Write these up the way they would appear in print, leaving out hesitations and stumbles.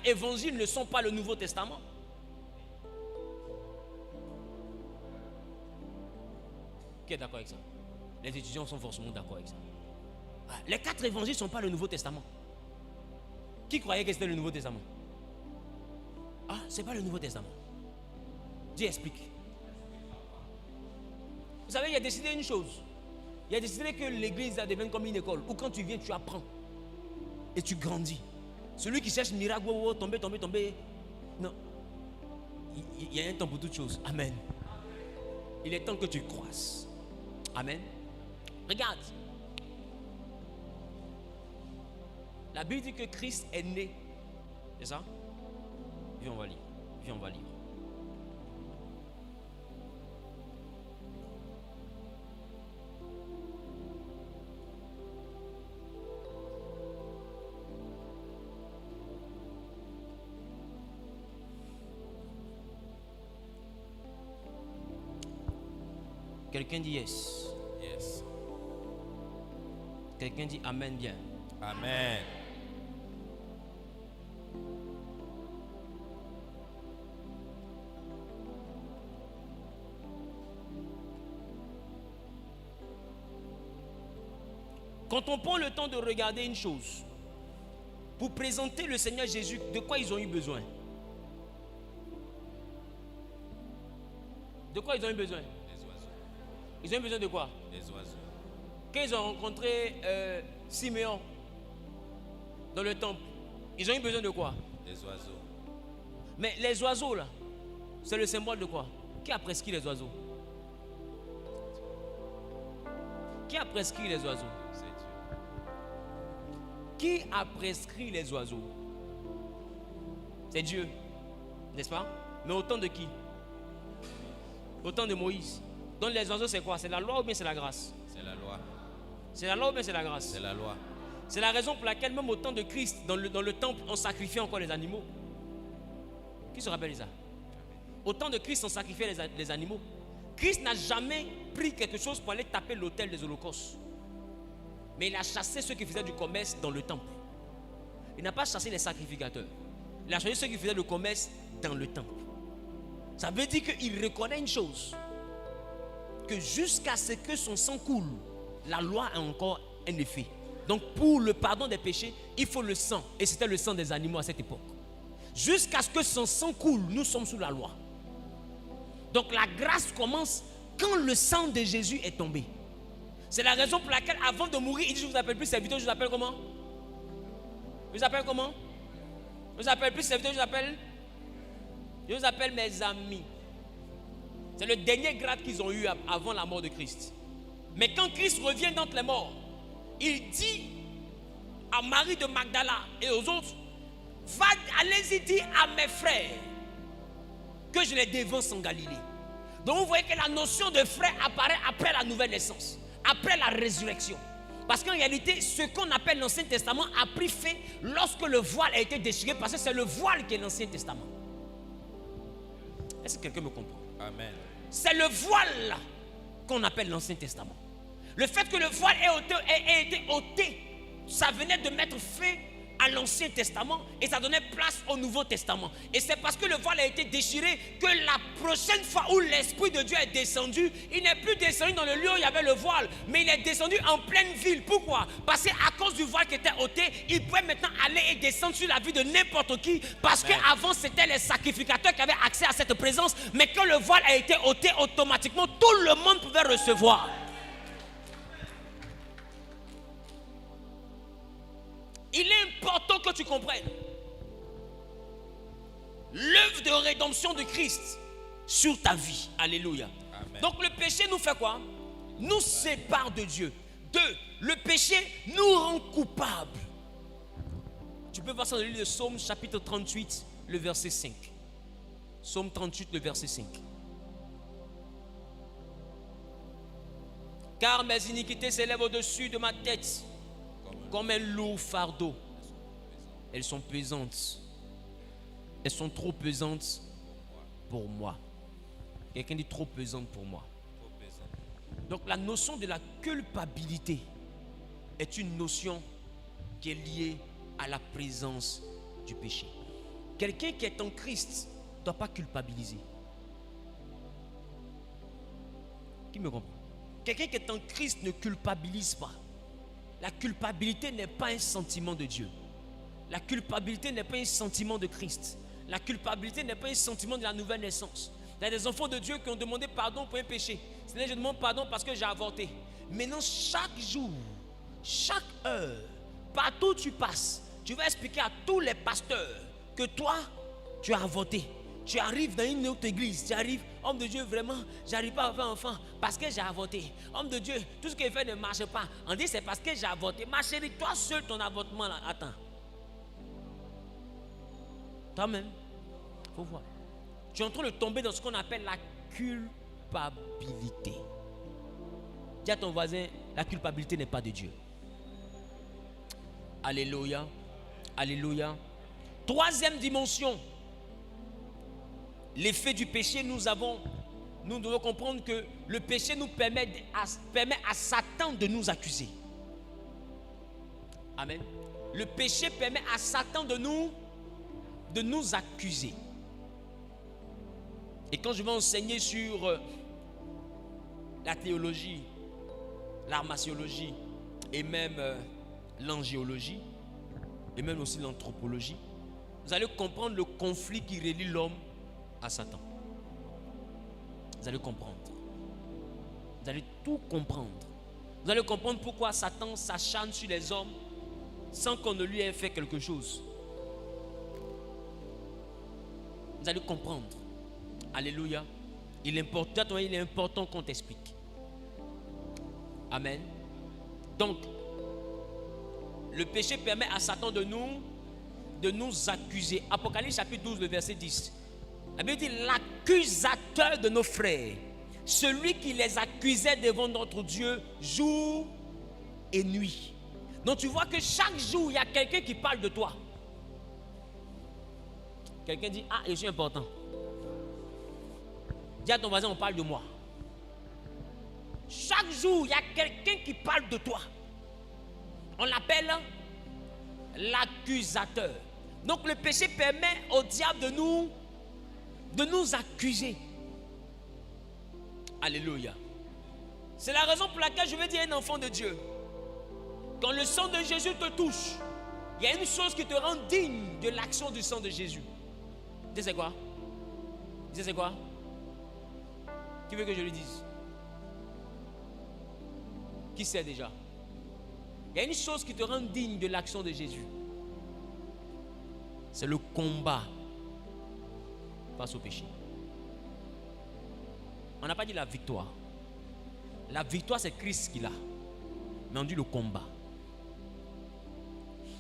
évangiles ne sont pas le Nouveau Testament. Qui est d'accord avec ça? Les étudiants sont forcément d'accord avec ça. Les 4 évangiles ne sont pas le Nouveau Testament. Qui croyait que c'était le Nouveau Testament? Ah, c'est pas le Nouveau Testament. Dieu explique. Vous savez, il a décidé une chose. Il a décidé que l'église devienne comme une école où quand tu viens, tu apprends et tu grandis. Celui qui cherche miracle, tomber. Non. Il y a un temps pour toutes choses. Amen. Il est temps que tu croisses. Amen. Regarde. La Bible dit que Christ est né. C'est ça? Viens, on va lire. Viens, on va lire. Quelqu'un dit yes. Yes. Quelqu'un dit amen bien. Amen. Quand on prend le temps de regarder une chose, pour présenter le Seigneur Jésus, de quoi ils ont eu besoin? De quoi ils ont eu besoin? Les oiseaux. Ils ont eu besoin de quoi? Les oiseaux. Quand ils ont rencontré Siméon dans le temple, ils ont eu besoin de quoi? Les oiseaux. Mais les oiseaux là, c'est le symbole de quoi? Qui a prescrit les oiseaux? Qui a prescrit les oiseaux? C'est Dieu. Qui a prescrit les oiseaux? C'est Dieu, n'est-ce pas? Mais au temps de qui? Au temps de Moïse. Donc les oiseaux c'est quoi? C'est la loi ou bien c'est la grâce? C'est la loi. C'est la loi ou bien c'est la grâce? C'est la loi. C'est la raison pour laquelle même au temps de Christ, dans le temple, on sacrifiait encore les animaux. Qui se rappelle de ça? Au temps de Christ, on sacrifiait les animaux. Christ n'a jamais pris quelque chose pour aller taper l'autel des holocaustes. Mais il a chassé ceux qui faisaient du commerce dans le temple. Il n'a pas chassé les sacrificateurs. Il a chassé ceux qui faisaient le commerce dans le temple. Ça veut dire qu'il reconnaît une chose. Que jusqu'à ce que son sang coule, la loi a encore un effet. Donc pour le pardon des péchés, il faut le sang. Et c'était le sang des animaux à cette époque. Jusqu'à ce que son sang coule, nous sommes sous la loi. Donc la grâce commence quand le sang de Jésus est tombé. C'est la raison pour laquelle avant de mourir, il dit: je ne vous appelle plus serviteur, je vous appelle comment? Je vous appelle comment? Je vous appelle plus serviteur, je vous appelle mes amis. C'est le dernier grade qu'ils ont eu avant la mort de Christ. Mais quand Christ revient d'entre les morts, il dit à Marie de Magdala et aux autres: allez-y dire à mes frères que je les devance en Galilée. Donc vous voyez que la notion de frère apparaît après la nouvelle naissance, après la résurrection. Parce qu'en réalité, ce qu'on appelle l'Ancien Testament a pris fin lorsque le voile a été déchiré, parce que c'est le voile qui est l'Ancien Testament. Est-ce que quelqu'un me comprend? Amen. C'est le voile là qu'on appelle l'Ancien Testament. Le fait que le voile ait été ôté, ça venait de mettre fin à l'Ancien Testament et ça donnait place au Nouveau Testament. Et c'est parce que le voile a été déchiré que la prochaine fois où l'Esprit de Dieu est descendu, il n'est plus descendu dans le lieu où il y avait le voile, mais il est descendu en pleine ville. Pourquoi? Parce qu'à cause du voile qui était ôté, il pouvait maintenant aller et descendre sur la vie de n'importe qui. Parce qu'avant c'était les sacrificateurs qui avaient accès à cette présence, mais quand le voile a été ôté, automatiquement tout le monde pouvait recevoir. Il est important que tu comprennes l'œuvre de rédemption de Christ sur ta vie. Alléluia. Amen. Donc le péché nous fait quoi? Nous sépare de Dieu. 2. Le péché nous rend coupables. Tu peux voir ça dans le livre de Psaume chapitre 38, le verset 5. Psaume 38, le verset 5. Car mes iniquités s'élèvent au-dessus de ma tête comme un lourd fardeau. Elles sont pesantes. Elles sont trop pesantes pour moi. Quelqu'un dit trop pesante pour moi. Donc la notion de la culpabilité est une notion qui est liée à la présence du péché. Quelqu'un qui est en Christ ne doit pas culpabiliser. Qui me comprend? Quelqu'un qui est en Christ ne culpabilise pas. La culpabilité n'est pas un sentiment de Dieu. La culpabilité n'est pas un sentiment de Christ. La culpabilité n'est pas un sentiment de la nouvelle naissance. Il y a des enfants de Dieu qui ont demandé pardon pour un péché. Seigneur, je demande pardon parce que j'ai avorté. Maintenant, chaque jour, chaque heure, partout où tu passes, tu vas expliquer à tous les pasteurs que toi, tu as avorté. Tu arrives dans une autre église, tu arrives, homme de Dieu, vraiment, j'arrive pas à faire enfant parce que j'ai avorté. Homme de Dieu, tout ce qu'il fait ne marche pas. On dit c'est parce que j'ai avorté. Ma chérie, toi seul, ton avortement là, attends. Toi-même, il faut voir. Tu es en train de tomber dans ce qu'on appelle la culpabilité. Dis à ton voisin, la culpabilité n'est pas de Dieu. Alléluia. Alléluia. Troisième dimension. L'effet du péché, nous devons comprendre que le péché nous permet à Satan de nous accuser. Amen. Le péché permet à Satan de nous accuser. Et quand je vais enseigner sur la théologie, l'armasiologie et même l'angiologie et même aussi l'anthropologie, vous allez comprendre le conflit qui relie l'homme à Satan. Vous allez comprendre. Vous allez tout comprendre. Vous allez comprendre pourquoi Satan s'acharne sur les hommes sans qu'on ne lui ait fait quelque chose. Vous allez comprendre. Alléluia. Il est important qu'on t'explique. Amen. Donc, le péché permet à Satan de nous accuser. Apocalypse chapitre 12, le verset 10. La Bible dit l'accusateur de nos frères, celui qui les accusait devant notre Dieu jour et nuit. Donc tu vois que chaque jour il y a quelqu'un qui parle de toi. Quelqu'un dit ah, je suis important. Dis à ton voisin, on parle de moi. Chaque jour il y a quelqu'un qui parle de toi. On l'appelle l'accusateur. Donc le péché permet au diable de nous accuser. Alléluia. C'est la raison pour laquelle je veux dire à un enfant de Dieu, quand le sang de Jésus te touche, il y a une chose qui te rend digne de l'action du sang de Jésus. Tu sais quoi? Tu sais quoi? Qui veut que je lui dise? Qui sait déjà? Il y a une chose qui te rend digne de l'action de Jésus. C'est le combat face au péché. On n'a pas dit la victoire. La victoire, c'est Christ qui l'a. Mais on dit le combat.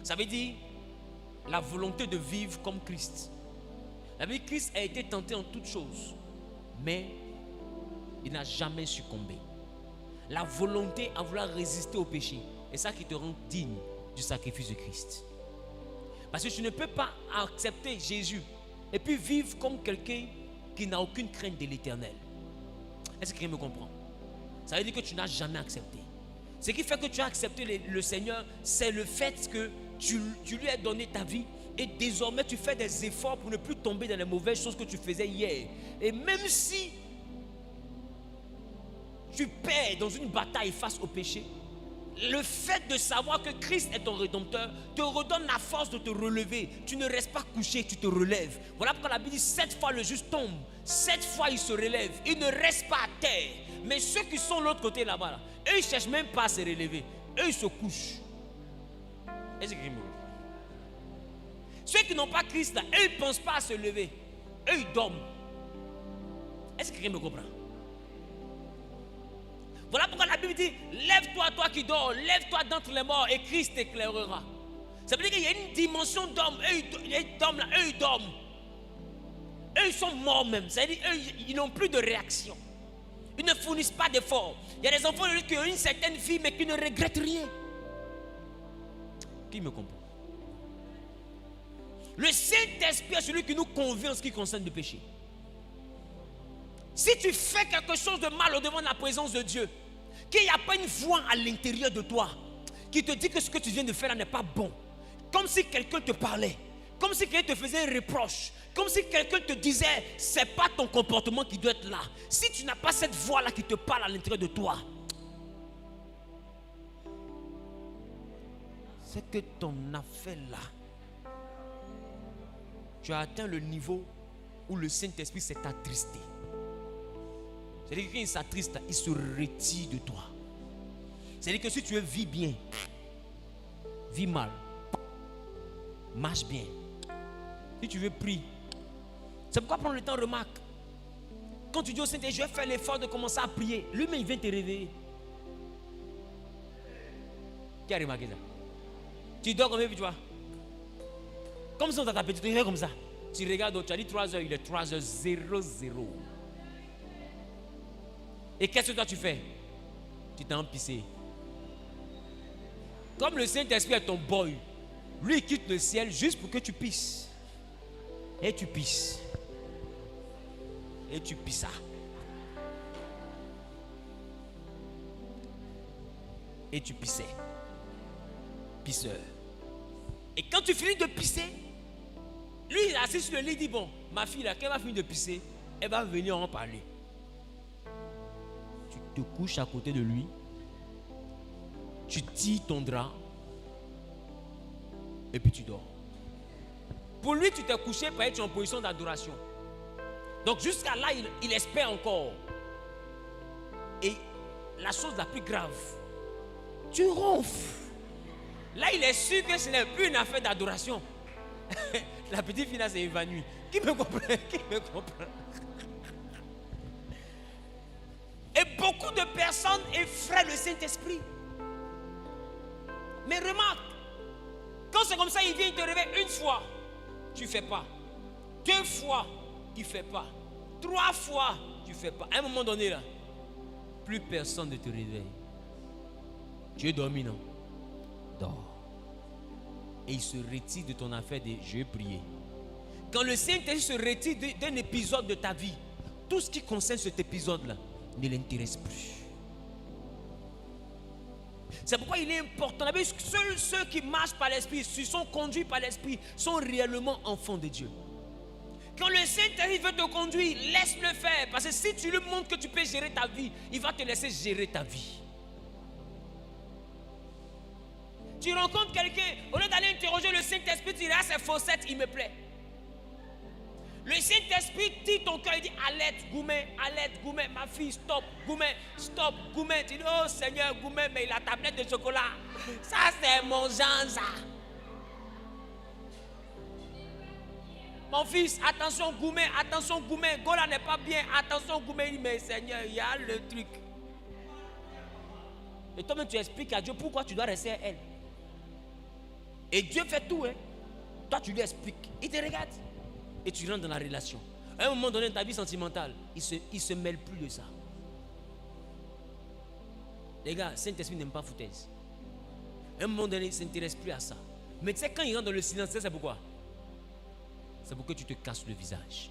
Ça veut dire la volonté de vivre comme Christ. La Bible dit Christ a été tenté en toutes choses, mais il n'a jamais succombé. La volonté à vouloir résister au péché, c'est ça qui te rend digne du sacrifice de Christ. Parce que tu ne peux pas accepter Jésus et puis vivre comme quelqu'un qui n'a aucune crainte de l'éternel. Est-ce que quelqu'un me comprend? Ça veut dire que tu n'as jamais accepté. Ce qui fait que tu as accepté le Seigneur, c'est le fait que tu lui as donné ta vie et désormais tu fais des efforts pour ne plus tomber dans les mauvaises choses que tu faisais hier. Et même si tu perds dans une bataille face au péché, le fait de savoir que Christ est ton rédempteur te redonne la force de te relever. Tu ne restes pas couché, tu te relèves. Voilà pourquoi la Bible dit 7 fois le juste tombe, 7 fois il se relève. Il ne reste pas à terre. Mais ceux qui sont de l'autre côté là-bas, là, eux ils ne cherchent même pas à se relever. Eux ils se couchent. Est-ce que ceux qui n'ont pas Christ là, eux ils ne pensent pas à se lever. Eux ils dorment. Est-ce que quelqu'un me comprend? Voilà pourquoi la Bible dit, lève-toi toi qui dors, lève-toi d'entre les morts et Christ t'éclairera. Ça veut dire qu'il y a une dimension d'hommes, eux ils dorment là, eux ils dorment. Eux ils sont morts même, c'est-à-dire eux ils n'ont plus de réaction. Ils ne fournissent pas d'efforts. Il y a des enfants qui ont une certaine vie mais qui ne regrettent rien. Qui me comprend? Le Saint-Esprit est celui qui nous convainc en ce qui concerne le péché. Si tu fais quelque chose de mal au devant de la présence de Dieu, qu'il n'y a pas une voix à l'intérieur de toi qui te dit que ce que tu viens de faire là n'est pas bon, comme si quelqu'un te parlait, Comme si quelqu'un te faisait un reproche. Comme si quelqu'un te disait, c'est pas ton comportement qui doit être là. Si tu n'as pas cette voix-là qui te parle à l'intérieur de toi, c'est que ton affaire-là, tu as atteint le niveau où le Saint-Esprit s'est attristé. C'est-à-dire que quand il s'attriste, il se retire de toi. C'est-à-dire que si tu veux vivre bien, vis mal, marche bien. Si tu veux prier, c'est pourquoi prendre le temps, remarque. Quand tu dis au Saint-Esprit, je vais faire l'effort de commencer à prier, lui-même il vient te réveiller. Qui a remarqué ça? Tu dors combien, tu vois? Comme si on t'a tapé, tu te réveilles comme ça. Tu regardes, tu as dit 3 heures, il est 3h00. Et qu'est-ce que toi tu fais? Tu t'es empissé. Comme le Saint-Esprit est ton boy, lui il quitte le ciel juste pour que tu pisses. Et tu pisses. Et tu pisses ça. Et tu pissais. Pisseur. Et quand tu finis de pisser, lui il est assis sur le lit, il dit bon, ma fille là, quand elle va finir de pisser, elle va venir en parler. Tu te couches à côté de lui, tu tires ton drap, et puis tu dors. Pour lui, tu t'es couché, parce que tu es en position d'adoration. Donc jusqu'à là, il espère encore. Et la chose la plus grave, tu ronfles. Là, il est sûr que ce n'est plus une affaire d'adoration. La petite fille là s'est évanouie. Qui me comprend? Qui me comprend? Et beaucoup de personnes effraient le Saint-Esprit. Mais remarque, quand c'est comme ça, il vient, il te réveille une fois, tu ne fais pas. 2 fois, tu ne fais pas. 3 fois, tu ne fais pas. À un moment donné, là, plus personne ne te réveille. Tu es dormi, non? Dors. Et il se retire de ton affaire de je vais prier. Quand le Saint-Esprit se retire d'un épisode de ta vie, tout ce qui concerne cet épisode-là ne l'intéresse plus. C'est pourquoi il est important. Seuls ceux qui marchent par l'Esprit, qui sont conduits par l'Esprit, sont réellement enfants de Dieu. Quand le Saint-Esprit veut te conduire, laisse-le faire. Parce que si tu lui montres que tu peux gérer ta vie, il va te laisser gérer ta vie. Tu rencontres quelqu'un, au lieu d'aller interroger le Saint-Esprit, tu dis ah, c'est faussette, il me plaît. Le Saint-Esprit tire ton cœur, il dit Alette, Goumet, ma fille, stop, Goumet. Tu dis oh Seigneur, Goumet, mais la tablette de chocolat, ça c'est mon genre, ça. Mon fils, attention Goumet, Gola n'est pas bien, attention Goumet, il dit mais Seigneur, il y a le truc. Et toi-même tu expliques à Dieu pourquoi tu dois rester à elle. Et Dieu fait tout, hein. Toi tu lui expliques, il te regarde. Et tu rentres dans la relation. À un moment donné, ta vie sentimentale, il se mêle plus de ça. Les gars, Saint-Esprit n'aime pas foutaise. À un moment donné, il ne s'intéresse plus à ça. Mais tu sais, quand il rentre dans le silence, c'est pourquoi? C'est pour que tu te casses le visage.